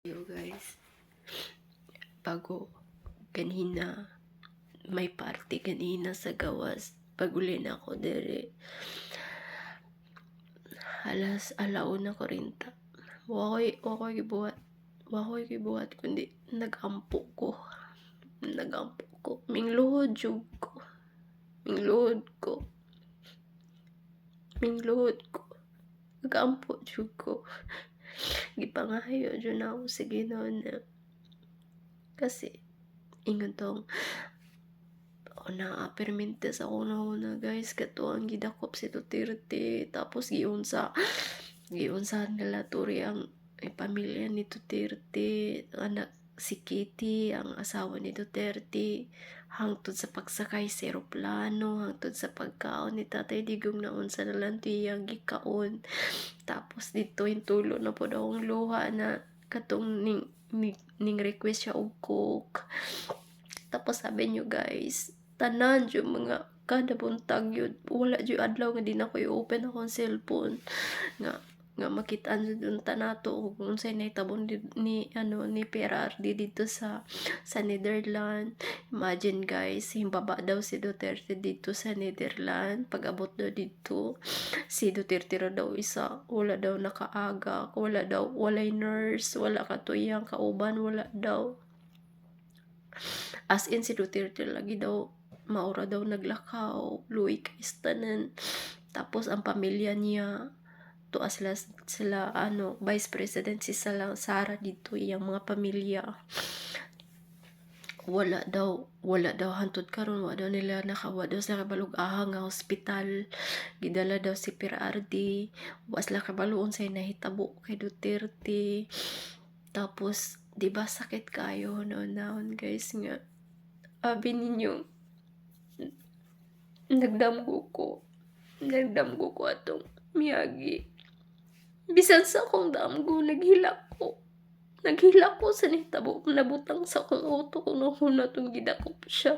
Yo guys, bago kanina, may party kanina sa gawas. Paguli na ako dere. Alas 1:40. Wakoy gibuhat kundi nagampo ko. Mingluhod jud ko. Nagampo jud ko. Gipangayo jud na ako sa Ginoo na kasi ingon tong na-permintes ako na guys, katuang gidakop si Duterte, tapos giunsa nila turi ang pamilya ni Duterte, anak si Kitty, ang asawa ni Duterte, hangtod sa pagsakay sa eroplano, hangtod sa pagkaon ni Tatay Digong na unsa na lang tiyang gikaon. Tapos dito yung tulo na po daw ang luha na katong ning request siya og coke. Tapos sabi nyo guys, tanan yung mga kada buntag yun, wala yung adlaw nga di na ko i-open akong cellphone nga makitaan dun tanato kung sa'y naitabon ni Perardi dito sa Netherlands. Imagine guys, himbaba daw si Duterte dito sa Netherlands. Pag abot daw dito, si Duterte daw isa, wala daw nakaagak, walay nurse, wala katuyang kauban, wala daw. As in si Duterte lagi daw, maura daw naglakaw, luwi kaistanan. Tapos ang pamilya niya, tuwa sila Vice President si Sara dito, iyang mga pamilya. Wala daw hantod karon, wala daw nila sila kabalog nga hospital. Gidala daw si Perardi, wa sila kabaluon say nahitabo kay Duterte. Tapos di ba sakit kayo noon guys nga abi ninyo, nagdamgo ko atong miyagi. Bisan sa akong damgo, naghilak ko sa nitabo, nabutang sa akong auto kung nahuna itong gidakop siya.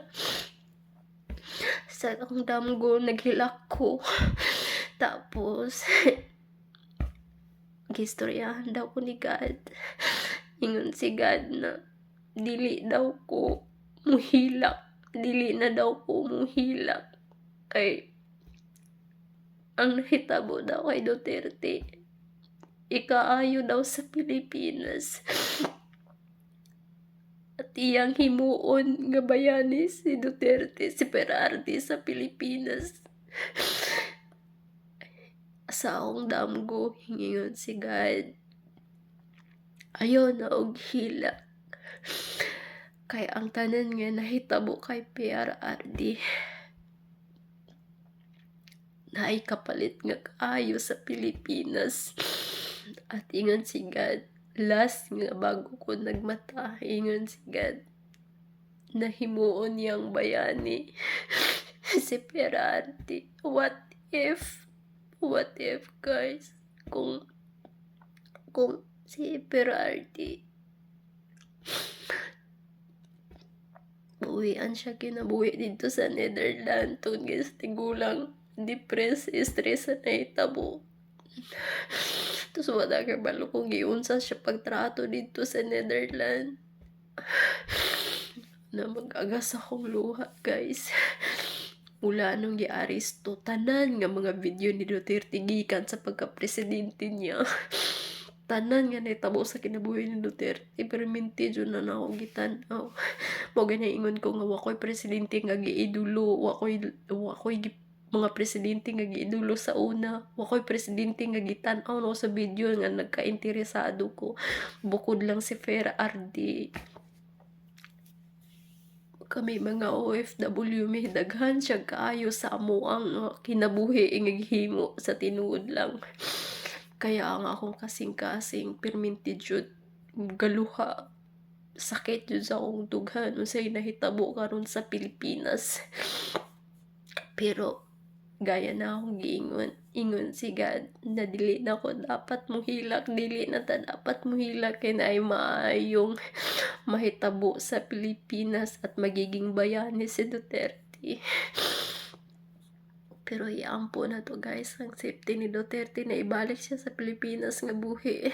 Sa akong damgo, naghilak ko. Tapos, gistoryahan daw ko ni God. Ingon si God na, dili daw ko muhilak. Dili na daw ko muhilak. Kay, ang nahitabo daw kay Duterte, ikaayo daw sa Pilipinas. At iyang himuon nga bayani si Duterte, si Perardi sa Pilipinas. Sa akong damgo, hingingon si God, ayaw na og hilak. Kay ang tanan nga nahitabo kay PRRD, naay kapalit nga kaayo sa Pilipinas. At ingon si God, last nga bago ko nagmata, ingon si God, nahimuon niyang bayani si Perardi. What if guys, kung si Perardi buwian siya kinabuhi dito sa Netherlands, tungod guys tigulang depressed, stress na itabo. Tapos wala ka balo kung giunsa siya pagtrato dito sa Netherlands. Na mag-agas akong luha guys. Mula nung giaristo, tanan nga mga video ni Duterte gikan sa pagka-presidente niya. Tanan nga naitabo sa kinabuhi ni Duterte, pero minti dyan na ako gitanaw. Mo ganaingon ko nga wakoy presidente nga giidulo, wakoy mga presidente nga giidulo sa una, wakoy presidente nga gitanaw no sa video nga nagka-interesado ko, bukod lang si Perardi. Kami mga OFW, may daghan siya kaayo sa amuang kinabuhi ingaghimo sa tinuod lang. Kaya ang akong kasing-kasing perminti jud galuha, sakit jud sa akong dughan unsay nahitabo karon sa Pilipinas. Pero gaya na akong ingon si God na dili na ko dapat muhilak, dili na ta dapat muhilak, kay naay maayong mahitabo sa Pilipinas at magiging bayani si Duterte. Pero iampo na to guys, ang safety ni Duterte na ibalik siya sa Pilipinas nga buhi.